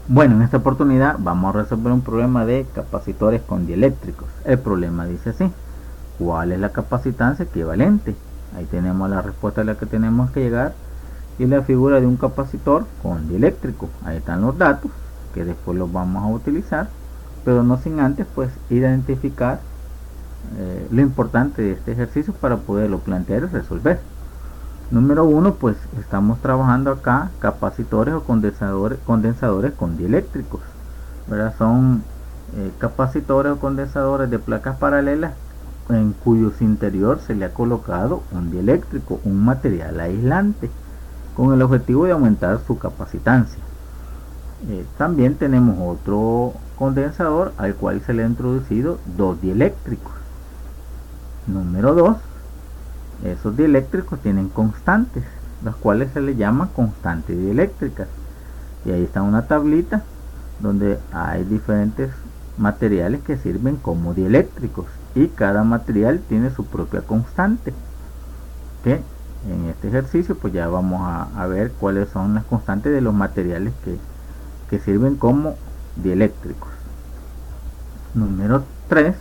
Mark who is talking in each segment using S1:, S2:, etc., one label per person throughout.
S1: Bueno, en esta oportunidad vamos a resolver un problema de capacitores con dieléctricos. El problema dice así: ¿cuál es la capacitancia equivalente? Ahí tenemos la respuesta a la que tenemos que llegar y la figura de un capacitor con dieléctrico. Ahí están los datos que después los vamos a utilizar, pero no sin antes pues identificar lo importante de este ejercicio para poderlo plantear y resolver. Número 1, pues estamos trabajando acá capacitores o condensadores con dieléctricos, ¿verdad? Son capacitores o condensadores de placas paralelas en cuyos interior se le ha colocado un dieléctrico, un material aislante, con el objetivo de aumentar su capacitancia. También tenemos otro condensador al cual se le ha introducido dos dieléctricos. Número 2, esos dieléctricos tienen constantes, las cuales se le llaman constantes dieléctricas. Y ahí está una tablita donde hay diferentes materiales que sirven como dieléctricos y cada material tiene su propia constante. Que en este ejercicio pues ya vamos a ver cuáles son las constantes de los materiales que sirven como dieléctricos. Número 3,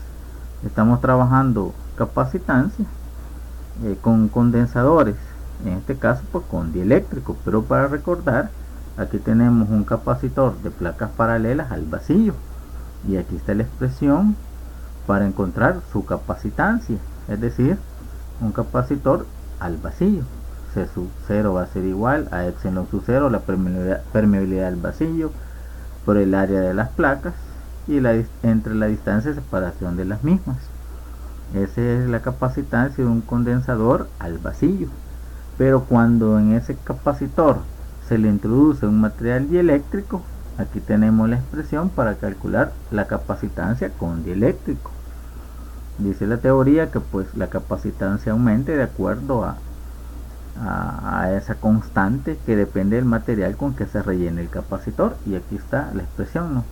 S1: estamos trabajando capacitancia con condensadores, en este caso pues con dieléctrico, pero para recordar, aquí tenemos un capacitor de placas paralelas al vacío y aquí está la expresión para encontrar su capacitancia, es decir, un capacitor al vacío. C sub 0 va a ser igual a epsilon sub 0, la permeabilidad del vacío, por el área de las placas y entre la distancia de separación de las mismas. Esa es la capacitancia de un condensador al vacío. Pero cuando en ese capacitor se le introduce un material dieléctrico, aquí tenemos la expresión para calcular la capacitancia con dieléctrico. Dice la teoría que pues la capacitancia aumente de acuerdo a esa constante que depende del material con que se rellene el capacitor, y aquí está la expresión, ¿no?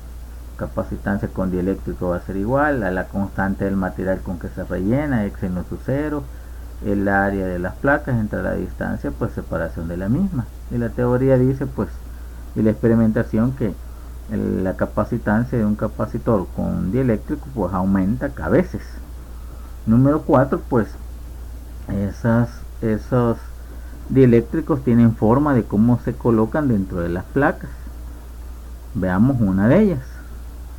S1: Capacitancia con dieléctrico va a ser igual a la constante del material con que se rellena, epsilon sub 0, el área de las placas entre la distancia pues separación de la misma. Y la teoría dice pues, y la experimentación, que la capacitancia de un capacitor con dieléctrico pues aumenta cada veces. Número 4, pues esos dieléctricos tienen forma de cómo se colocan dentro de las placas. Veamos una de ellas.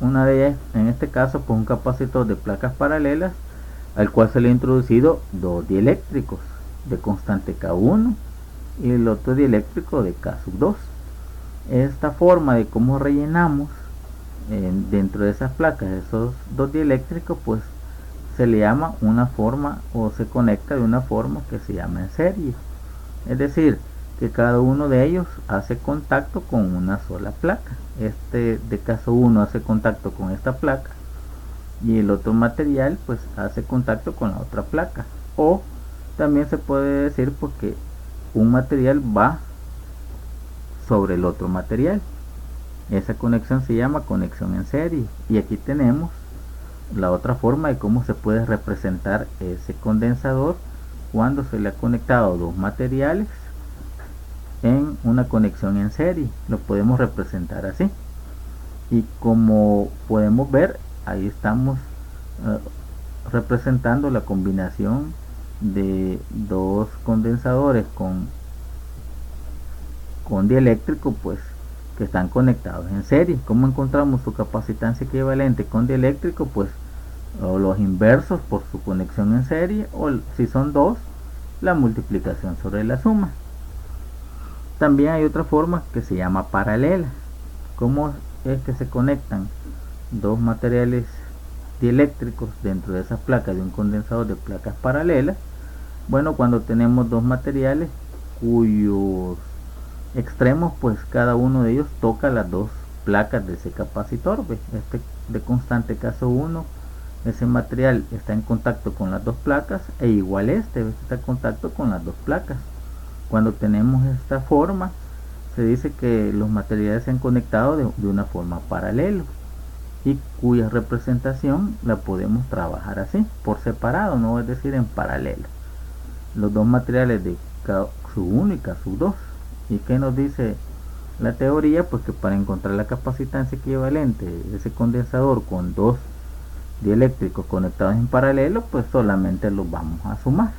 S1: Una de ellas, en este caso, pues un capacitor de placas paralelas al cual se le ha introducido dos dieléctricos de constante K1 y el otro dieléctrico de K sub 2. Esta forma de cómo rellenamos dentro de esas placas esos dos dieléctricos pues se le llama una forma, o se conecta de una forma que se llama en serie, es decir, que cada uno de ellos hace contacto con una sola placa. Este de caso 1 hace contacto con esta placa y el otro material pues hace contacto con la otra placa, o también se puede decir porque un material va sobre el otro material. Esa conexión se llama conexión en serie. Y aquí tenemos la otra forma de cómo se puede representar ese condensador cuando se le ha conectado dos materiales en una conexión en serie. Lo podemos representar así, y como podemos ver, ahí estamos representando la combinación de dos condensadores con dieléctrico pues que están conectados en serie. ¿Cómo encontramos su capacitancia equivalente con dieléctrico? Pues o los inversos por su conexión en serie, o si son dos, la multiplicación sobre la suma. También hay otra forma que se llama paralela. ¿Cómo es que se conectan dos materiales dieléctricos dentro de esas placas de un condensador de placas paralelas? Bueno, cuando tenemos dos materiales cuyos extremos pues cada uno de ellos toca las dos placas de ese capacitor, ¿ves? Este de constante caso 1, ese material está en contacto con las dos placas, e igual este está en contacto con las dos placas. Cuando tenemos esta forma se dice que los materiales se han conectado de una forma paralela, y cuya representación la podemos trabajar así, por separado, no es decir en paralelo. Los dos materiales de K sub 1 y K sub 2. ¿Y qué nos dice la teoría, pues que para encontrar la capacitancia equivalente de ese condensador con dos dieléctricos conectados en paralelo, pues solamente los vamos a sumar.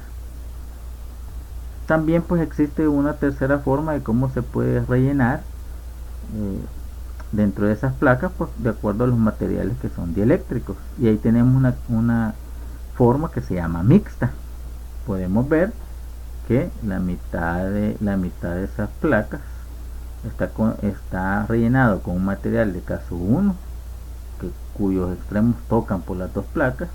S1: También pues existe una tercera forma de cómo se puede rellenar dentro de esas placas, pues de acuerdo a los materiales que son dieléctricos, y ahí tenemos una forma que se llama mixta. Podemos ver que la mitad de esas placas está rellenado con un material de caso 1, cuyos extremos tocan por las dos placas,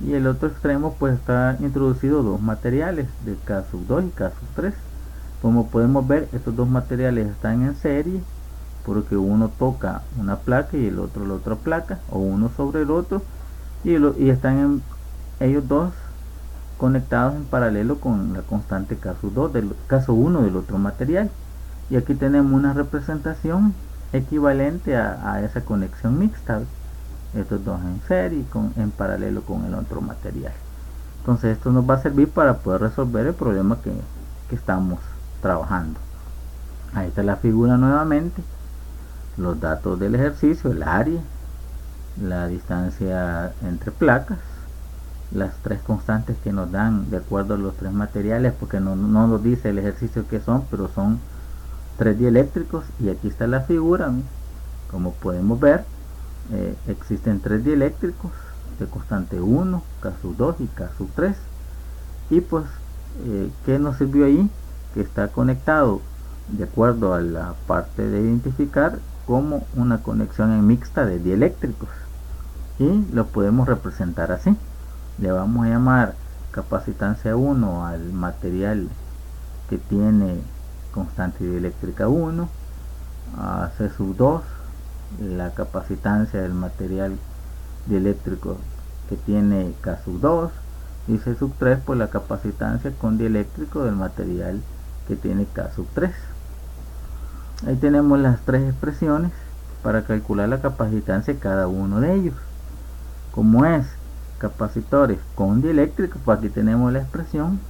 S1: y el otro extremo pues está introducido dos materiales de caso 2 y caso 3. Como podemos ver, estos dos materiales están en serie, porque uno toca una placa y el otro la otra placa, o uno sobre el otro, y están ellos dos conectados en paralelo con la constante caso 1 del otro material. Y aquí tenemos una representación equivalente a esa conexión mixta, estos dos en serie en paralelo con el otro material. Entonces esto nos va a servir para poder resolver el problema que estamos trabajando. Ahí está la figura nuevamente, los datos del ejercicio, el área, la distancia entre placas, las tres constantes que nos dan de acuerdo a los tres materiales, porque no nos dice el ejercicio que son, pero son tres dieléctricos. Y aquí está la figura, como podemos ver, existen tres dieléctricos de constante 1, caso 2 y caso 3. Y pues, ¿qué nos sirvió ahí? Que está conectado de acuerdo a la parte de identificar como una conexión en mixta de dieléctricos, y lo podemos representar así. Le vamos a llamar capacitancia 1 al material que tiene constante dieléctrica 1, a C2 la capacitancia del material dieléctrico que tiene K2, y C3 pues la capacitancia con dieléctrico del material que tiene K3. Ahí tenemos las tres expresiones para calcular la capacitancia de cada uno de ellos. Como es capacitores con dieléctricos, pues aquí tenemos la expresión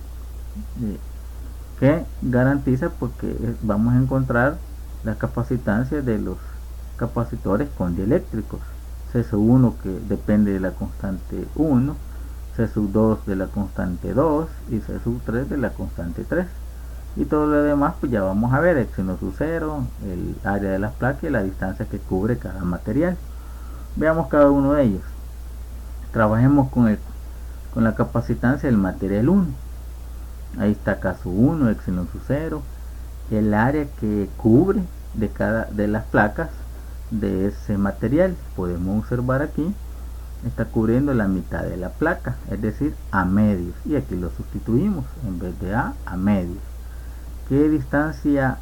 S1: que garantiza porque vamos a encontrar la capacitancia de los capacitores con dieléctricos. C1 que depende de la constante 1, C2 de la constante 2 y C3 de la constante 3. Y todo lo demás pues ya vamos a ver, epsilon sub 0, el área de las placas y la distancia que cubre cada material. Veamos cada uno de ellos. Trabajemos con la capacitancia del material 1. Ahí está caso 1, epsilon sub 0, el área que cubre de las placas de ese material. Podemos observar aquí, está cubriendo la mitad de la placa, es decir, a medios, y aquí lo sustituimos, en vez de a medios. ¿Qué distancia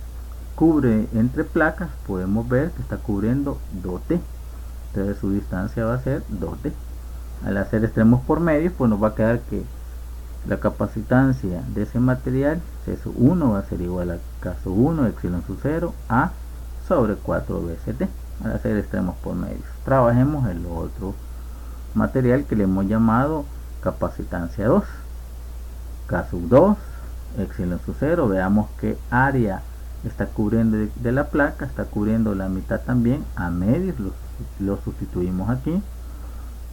S1: cubre entre placas? Podemos ver que está cubriendo 2D, entonces su distancia va a ser 2D. Al hacer extremos por medios, pues nos va a quedar que la capacitancia de ese material, C1 va a ser igual a caso 1, epsilon sub 0, A sobre 4 veces D, al hacer extremos por medios. Trabajemos el otro material que le hemos llamado capacitancia 2, caso 2, epsilon sub 0, veamos qué área está cubriendo de la placa, está cubriendo la mitad también a medios, lo sustituimos aquí.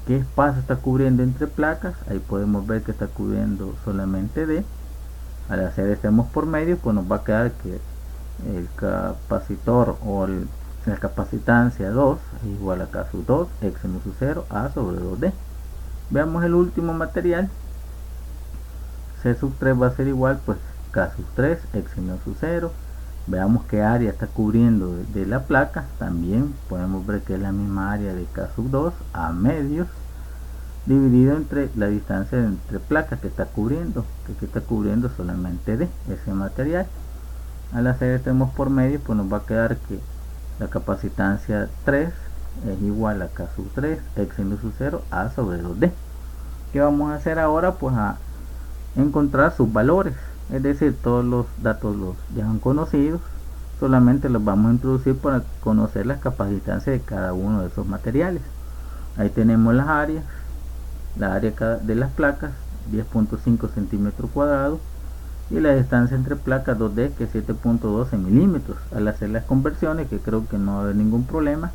S1: ¿Qué espacio está cubriendo entre placas? Ahí podemos ver que está cubriendo solamente D. Al hacer extremos por medio, pues nos va a quedar que el capacitor o la capacitancia 2 es igual a caso 2, epsilon sub 0, A sobre 2D. Veamos el último material. C3 va a ser igual, pues caso 3, epsilon sub 0. Veamos qué área está cubriendo de la placa. También podemos ver que es la misma área de K2 a medios, dividido entre la distancia entre placas que está cubriendo, que está cubriendo solamente D, ese material. Al hacer extremos por medio, pues nos va a quedar que la capacitancia 3 es igual a K3, epsilon sub 0, A sobre 2D. ¿Qué vamos a hacer ahora? Pues a encontrar sus valores. Es decir, todos los datos los ya son conocidos, solamente los vamos a introducir para conocer las capacitancias de cada uno de esos materiales. Ahí tenemos las áreas, la área de las placas, 10.5 centímetros cuadrados, y la distancia entre placas 2D, que es 7.12 milímetros. Al hacer las conversiones, que creo que no va a haber ningún problema,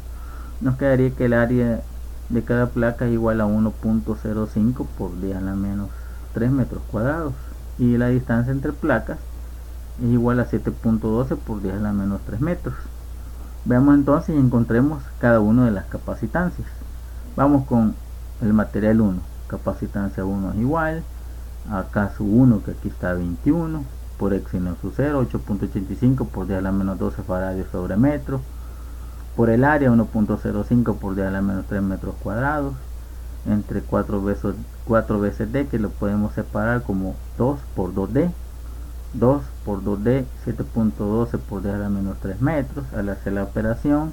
S1: nos quedaría que el área de cada placa es igual a 1.05 por 10 a la menos 3 metros cuadrados, y la distancia entre placas es igual a 7.12 por 10 a la menos 3 metros. Veamos entonces y encontremos cada una de las capacitancias. Vamos con el material 1. Capacitancia 1 es igual a K sub 1, que aquí está 21, por X seno sub 0, 8.85 por 10 a la menos 12 faradios sobre metro. Por el área 1.05 por 10 a la menos 3 metros cuadrados, entre 4 veces D, que lo podemos separar como 2 por 2D. 2 por 2D, 7.12 por 10 a la menos 3 metros. Al hacer la operación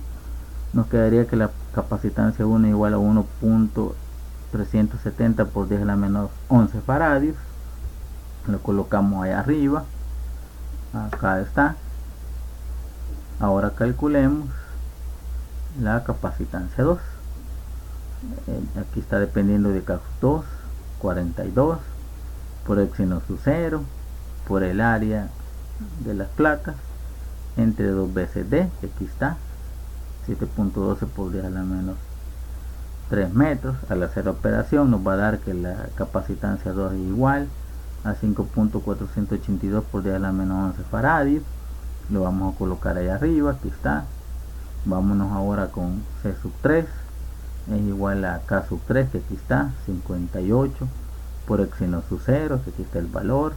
S1: nos quedaría que la capacitancia 1 es igual a 1.370 por 10 a la menos 11 faradios. Lo colocamos ahí arriba, acá está. Ahora calculemos la capacitancia 2. Aquí está dependiendo de K 2, 42 por X seno sub 0 por el área de las placas entre 2 veces D, que aquí está 7.12 por 10 a la menos 3 metros. Al hacer la operación nos va a dar que la capacitancia 2 es igual a 5.482 por 10 a la menos 11 faradios. Lo vamos a colocar ahí arriba, aquí está. Vámonos ahora con C sub 3, es igual a K sub 3, que aquí está 58 por X seno sub 0, que aquí está el valor,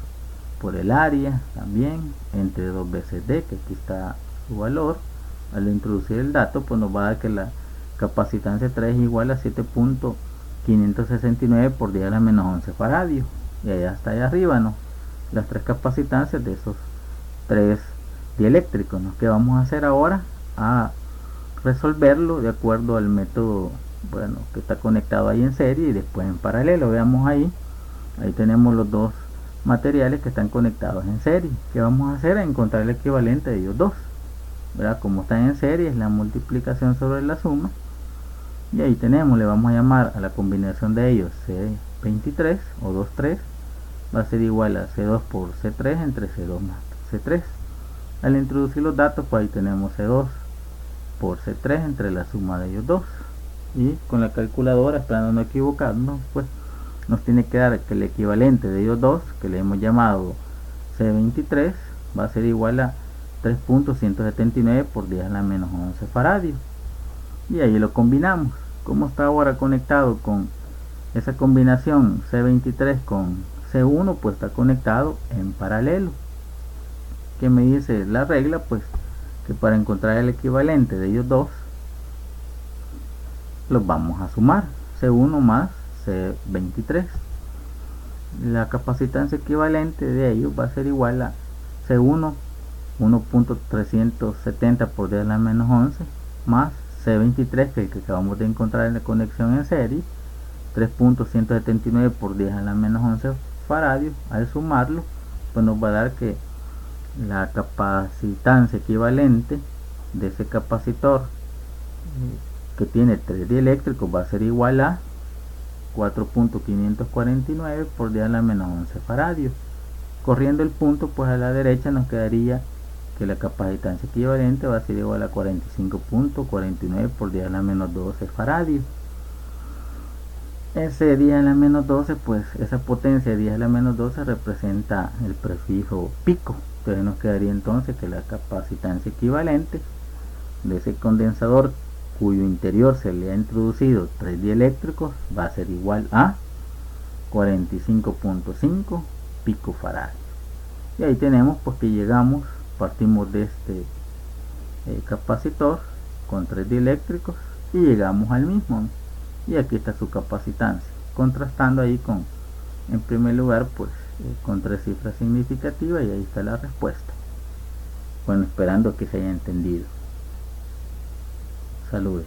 S1: por el área también entre 2 veces D, que aquí está su valor. Al introducir el dato, pues nos va a dar que la capacitancia 3 es igual a 7.569 por 10 a la menos 11 faradios. Y allá está allá arriba, ¿no?, las tres capacitancias de esos tres dieléctricos, ¿no? ¿Qué vamos a hacer ahora? A resolverlo de acuerdo al método, bueno, que está conectado ahí en serie y después en paralelo. Veamos ahí tenemos los dos materiales que están conectados en serie. ¿Qué vamos a hacer? A encontrar el equivalente de ellos dos, ¿verdad? Como están en serie, es la multiplicación sobre la suma, y ahí tenemos, le vamos a llamar a la combinación de ellos C23 o 2,3, va a ser igual a C2 por C3 entre C2 más C3. Al introducir los datos, pues ahí tenemos C2 por C3 entre la suma de ellos dos, y con la calculadora, esperando no equivocarnos, pues nos tiene que dar que el equivalente de ellos dos, que le hemos llamado C23, va a ser igual a 3.179 por 10 a la menos 11 faradios, y ahí lo combinamos. Como está ahora conectado con esa combinación C23 con C1, pues está conectado en paralelo. ¿Qué me dice la regla? Pues que para encontrar el equivalente de ellos dos, los vamos a sumar, C1 más C23. La capacitancia equivalente de ellos va a ser igual a C1 1.370 por 10 a la menos 11 más C23, que es el que acabamos de encontrar en la conexión en serie, 3.179 por 10 a la menos 11 faradios. Al sumarlo, pues nos va a dar que la capacitancia equivalente de ese capacitor que tiene 3 dieléctricos va a ser igual a 4.549 por 10 a la menos 11 faradios. Corriendo el punto, pues a la derecha nos quedaría que la capacitancia equivalente va a ser igual a 45.49 por 10 a la menos 12 faradios. Ese 10 a la menos 12, pues esa potencia de 10 a la menos 12 representa el prefijo pico. Entonces nos quedaría entonces que la capacitancia equivalente de ese condensador cuyo interior se le ha introducido 3 dieléctricos va a ser igual a 45.5 picofaradios. Y ahí tenemos pues que llegamos, partimos de este capacitor con 3 dieléctricos y llegamos al mismo, y aquí está su capacitancia, contrastando ahí con, en primer lugar, pues con 3 cifras significativas, y ahí está la respuesta. Bueno, esperando que se haya entendido. Saludos.